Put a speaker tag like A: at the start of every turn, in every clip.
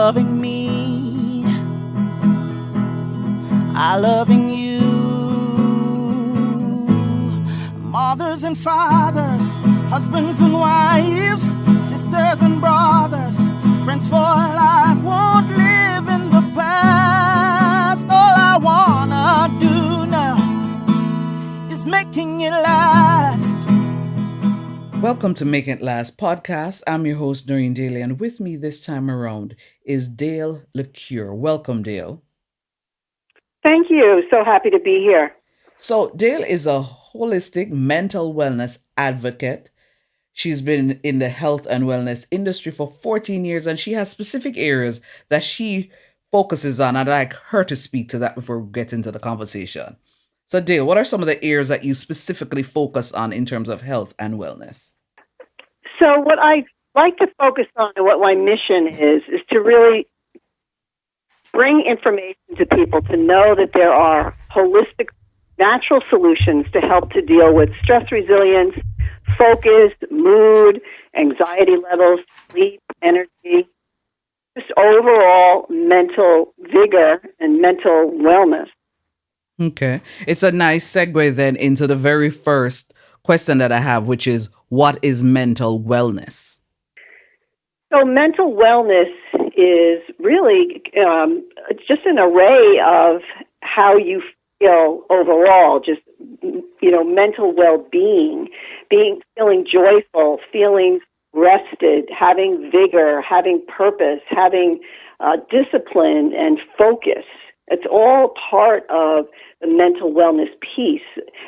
A: loving me, I loving you. Mothers and fathers, husbands and wives, sisters and brothers, friends for life, won't live in the past. All I wanna do now is making it last.
B: Welcome to Make It Last podcast. I'm your host, Noreen Daly, and with me this time around is Dale LeCure. Welcome, Dale.
C: Thank you. So happy to be here.
B: So Dale is a holistic mental wellness advocate. She's been in the health and wellness industry for 14 years, and she has specific areas that she focuses on. I'd like her to speak to that before we get into the conversation. So Dale, what are some of the areas that you specifically focus on in terms of health and wellness?
C: So what I like to focus on and what my mission is to really bring information to people to know that there are holistic, natural solutions to help to deal with stress resilience, focus, mood, anxiety levels, sleep, energy, just overall mental vigor and mental wellness.
B: Okay. It's a nice segue then into the very first question that I have, which is, what is mental wellness?
C: So mental wellness is really just an array of how you feel overall, just, mental well-being, feeling joyful, feeling rested, having vigor, having purpose, having discipline and focus. It's all part of the mental wellness piece,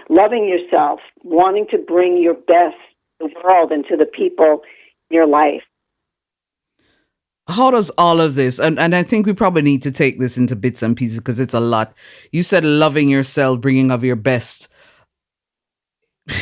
C: loving yourself, wanting to bring your best to the world and to the people in your life.
B: How does all of this, and I think we probably need to take this into bits and pieces because it's a lot. You said loving yourself, bringing of your best.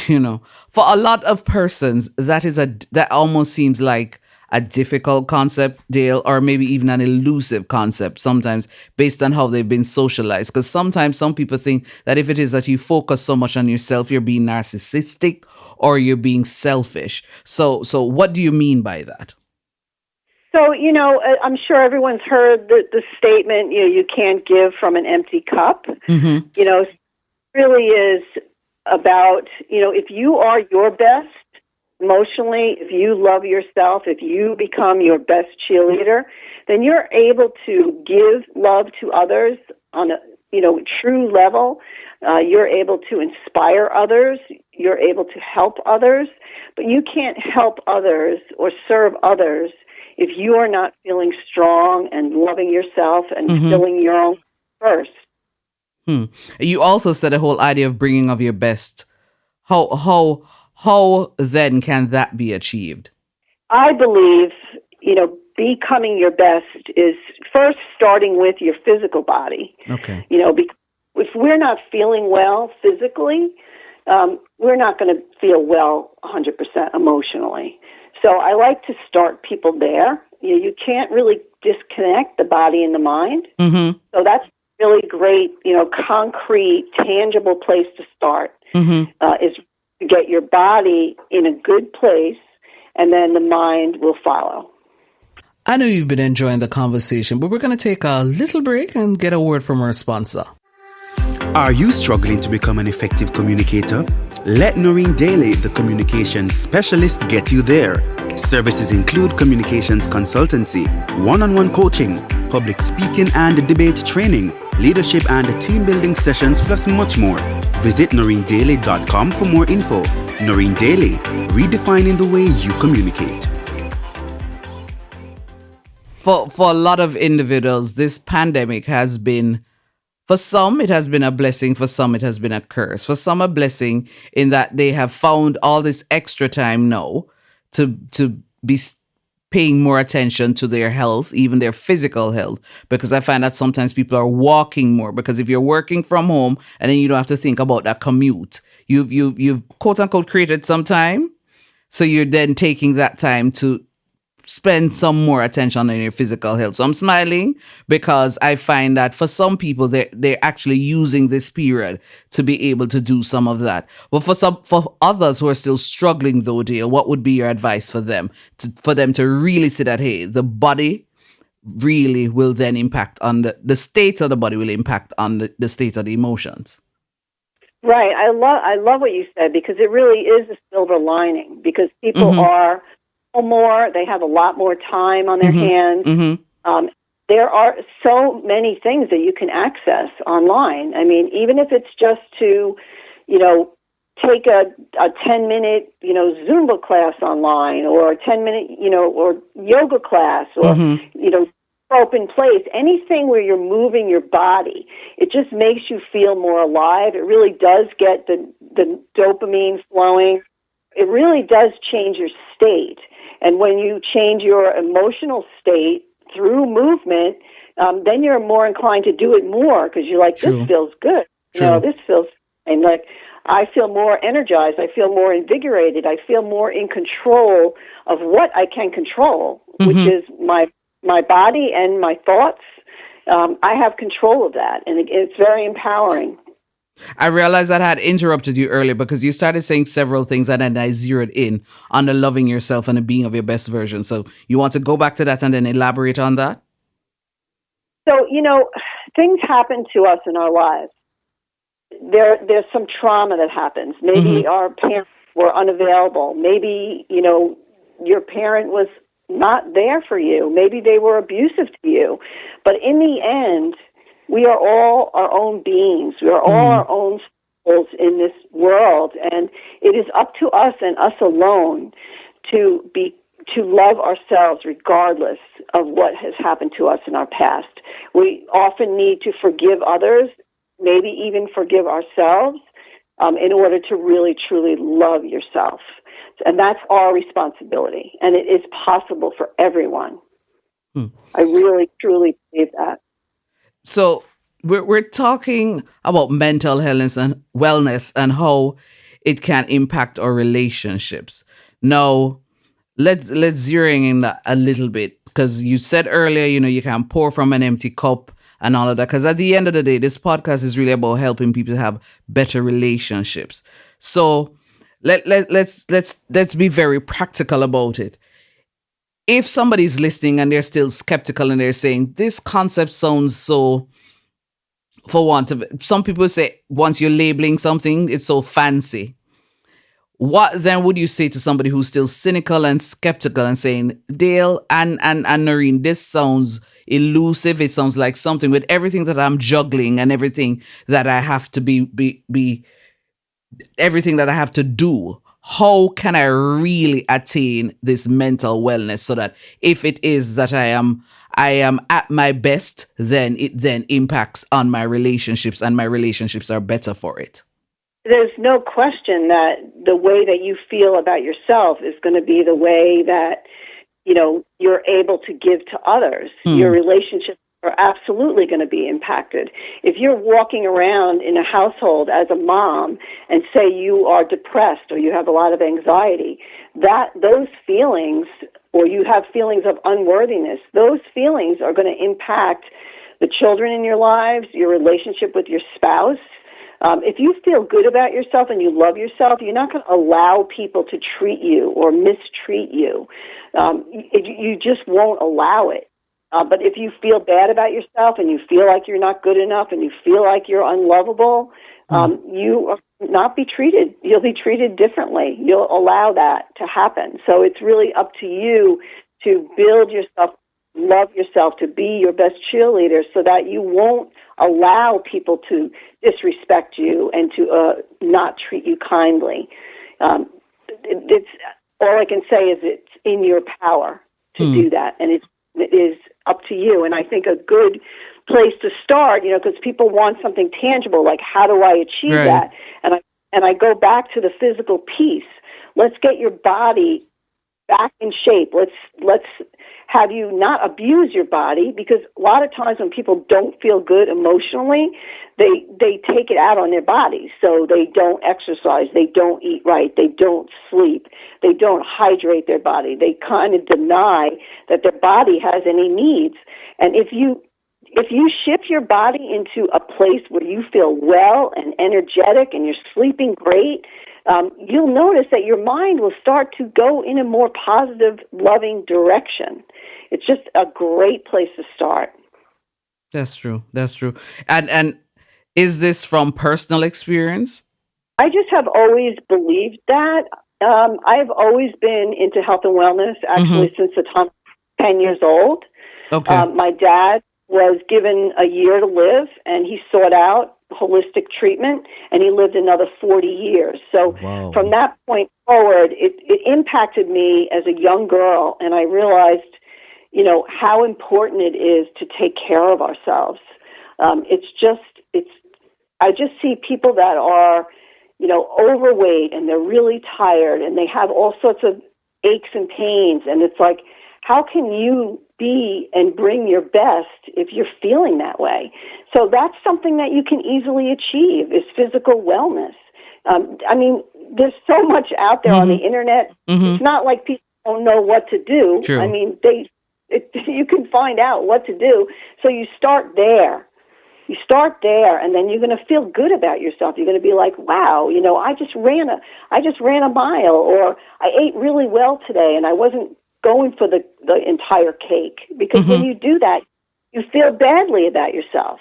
B: For a lot of persons, that almost seems like a difficult concept, Dale, or maybe even an elusive concept sometimes based on how they've been socialized. Because sometimes some people think that if it is that you focus so much on yourself, you're being narcissistic or you're being selfish. So what do you mean by that?
C: So, I'm sure everyone's heard the statement, you can't give from an empty cup.
B: Mm-hmm.
C: It really is about, if you are your best emotionally, if you love yourself, if you become your best cheerleader, then you're able to give love to others on a, true level. You're able to inspire others. You're able to help others. But you can't help others or serve others if you are not feeling strong and loving yourself and filling your own first.
B: You also said the whole idea of bringing of your best. How then can that be achieved?
C: I believe, becoming your best is first starting with your physical body.
B: Okay.
C: If we're not feeling well physically, we're not going to feel well 100% emotionally. So I like to start people there. You can't really disconnect the body and the mind.
B: Mm-hmm.
C: So that's really great, concrete, tangible place to start is to get your body in a good place, and then the mind will follow.
B: I know you've been enjoying the conversation, but we're going to take a little break and get a word from our sponsor.
D: Are you struggling to become an effective communicator? Let Noreen Daly, the communications specialist, get you there. Services include communications consultancy, one-on-one coaching, public speaking and debate training, leadership and team building sessions, plus much more. Visit NoreenDaly.com for more info. Noreen Daly, redefining the way you communicate.
B: For a lot of individuals, this pandemic has been, for some, it has been a blessing. For some, it has been a curse. For some, a blessing in that they have found all this extra time now to be paying more attention to their health, even their physical health, because I find that sometimes people are walking more, because if you're working from home and then you don't have to think about that commute, you've quote unquote created some time. So you're then taking that time to spend some more attention on your physical health. So I'm smiling because I find that for some people, they're actually using this period to be able to do some of that. But for others who are still struggling though, dear, what would be your advice for them? For them to really see that, hey, the body really will then impact on the state of the body, will impact on the state of the emotions.
C: Right. I love what you said, because it really is a silver lining, because people are more, they have a lot more time on their hands. There are so many things that you can access online. I mean, even if it's just to, take a 10-minute, Zumba class online, or a 10-minute, or yoga class, or, open place, anything where you're moving your body, it just makes you feel more alive. It really does get the dopamine flowing. It really does change your state. And when you change your emotional state through movement, then you're more inclined to do it more, because you're like, this feels good. This feels, and like, I feel more energized. I feel more invigorated. I feel more in control of what I can control, which is my body and my thoughts. I have control of that, and it's very empowering.
B: I realized that I had interrupted you earlier because you started saying several things, and then I zeroed in on the loving yourself and the being of your best version. So you want to go back to that and then elaborate on that?
C: So, things happen to us in our lives. There's some trauma that happens. Maybe our parents were unavailable. Maybe, your parent was not there for you. Maybe they were abusive to you. But in the end, we are all our own beings. We are all our own souls in this world, and it is up to us and us alone to love ourselves regardless of what has happened to us in our past. We often need to forgive others, maybe even forgive ourselves, in order to really, truly love yourself. And that's our responsibility, and it is possible for everyone. I really, truly believe that.
B: So we're talking about mental health and wellness and how it can impact our relationships. Now, let's zero in a little bit, because you said earlier, you can pour from an empty cup and all of that. Because at the end of the day, this podcast is really about helping people to have better relationships. So let's be very practical about it. If somebody's listening and they're still skeptical and they're saying this concept sounds so, for want of, some people say once you're labeling something, it's so fancy. What then would you say to somebody who's still cynical and skeptical and saying, Dale and Noreen, this sounds elusive. It sounds like something with everything that I'm juggling and everything that I have to be everything that I have to do. How can I really attain this mental wellness so that if it is that I am at my best, then it then impacts on my relationships and my relationships are better for it?
C: There's no question that the way that you feel about yourself is going to be the way that, you're able to give to others. Your relationships are absolutely going to be impacted. If you're walking around in a household as a mom and say you are depressed or you have a lot of anxiety, those feelings, or you have feelings of unworthiness, those feelings are going to impact the children in your lives, your relationship with your spouse. If you feel good about yourself and you love yourself, you're not going to allow people to treat you or mistreat you. You just won't allow it. But if you feel bad about yourself and you feel like you're not good enough and you feel like you're unlovable, you will not be treated. You'll be treated differently. You'll allow that to happen. So it's really up to you to build yourself, love yourself, to be your best cheerleader so that you won't allow people to disrespect you and to not treat you kindly. It's all I can say is it's in your power to do that, and it is up to you. And I think a good place to start, because people want something tangible, like how do I achieve that? And I go back to the physical piece. Let's get your body back in shape. Let's have you not abuse your body, because a lot of times when people don't feel good emotionally, they take it out on their bodies. So they don't exercise, they don't eat right, they don't sleep, they don't hydrate their body. They kind of deny that their body has any needs. And if you shift your body into a place where you feel well and energetic and you're sleeping great, you'll notice that your mind will start to go in a more positive, loving direction. it's just a great place to start.
B: That's true. That's true. And is this from personal experience?
C: I just have always believed that. I've always been into health and wellness, actually, since the time I was 10 years old.
B: Okay.
C: My dad was given a year to live, and he sought out holistic treatment, and he lived another 40 years. So from that point forward, it impacted me as a young girl, and I realized, how important it is to take care of ourselves. I just see people that are, overweight, and they're really tired, and they have all sorts of aches and pains, and it's like, how can you be and bring your best if you're feeling that way? So that's something that you can easily achieve, is physical wellness. There's so much out there on the internet. It's not like people don't know what to do.
B: True.
C: You can find out what to do. So you start there. And then you're going to feel good about yourself. You're going to be like, wow, I just ran a mile, or I ate really well today, and I wasn't going for the entire cake. Because when you do that, you feel badly about yourself.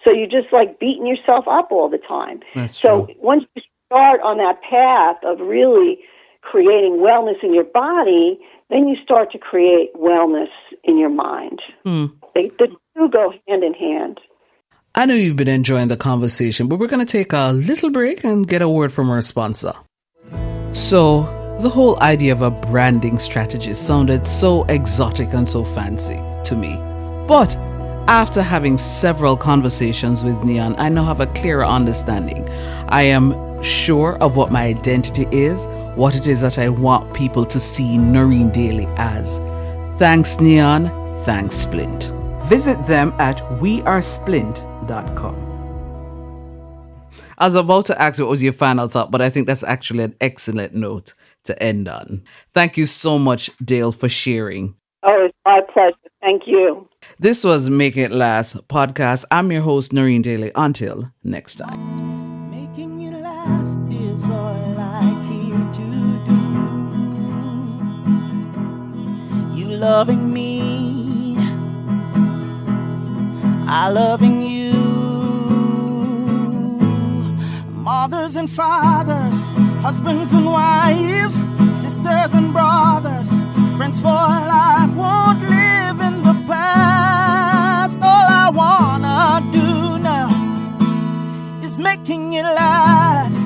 C: So you're just like beating yourself up all the time.
B: That's
C: so
B: true.
C: Once you start on that path of really creating wellness in your body, then you start to create wellness in your mind. The two go hand in hand.
B: I know you've been enjoying the conversation, but we're going to take a little break and get a word from our sponsor. So, the whole idea of a branding strategy sounded so exotic and so fancy to me. But after having several conversations with Neon, I now have a clearer understanding. I am sure of what my identity is, what it is that I want people to see Noreen Daly as. Thanks, Neon. Thanks, Splint. Visit them at wearesplint.com. I was about to ask what was your final thought, but I think that's actually an excellent note to end on. Thank you so much, Dale, for sharing.
C: Oh, it's my pleasure. Thank you.
B: This was Make It Last podcast. I'm your host, Noreen Daly. Until next time.
A: Making it last is all I care to do. You loving me, I loving you. Mothers and fathers, husbands and wives, sisters and brothers, friends for life, won't live in the past. All I wanna do now is making it last.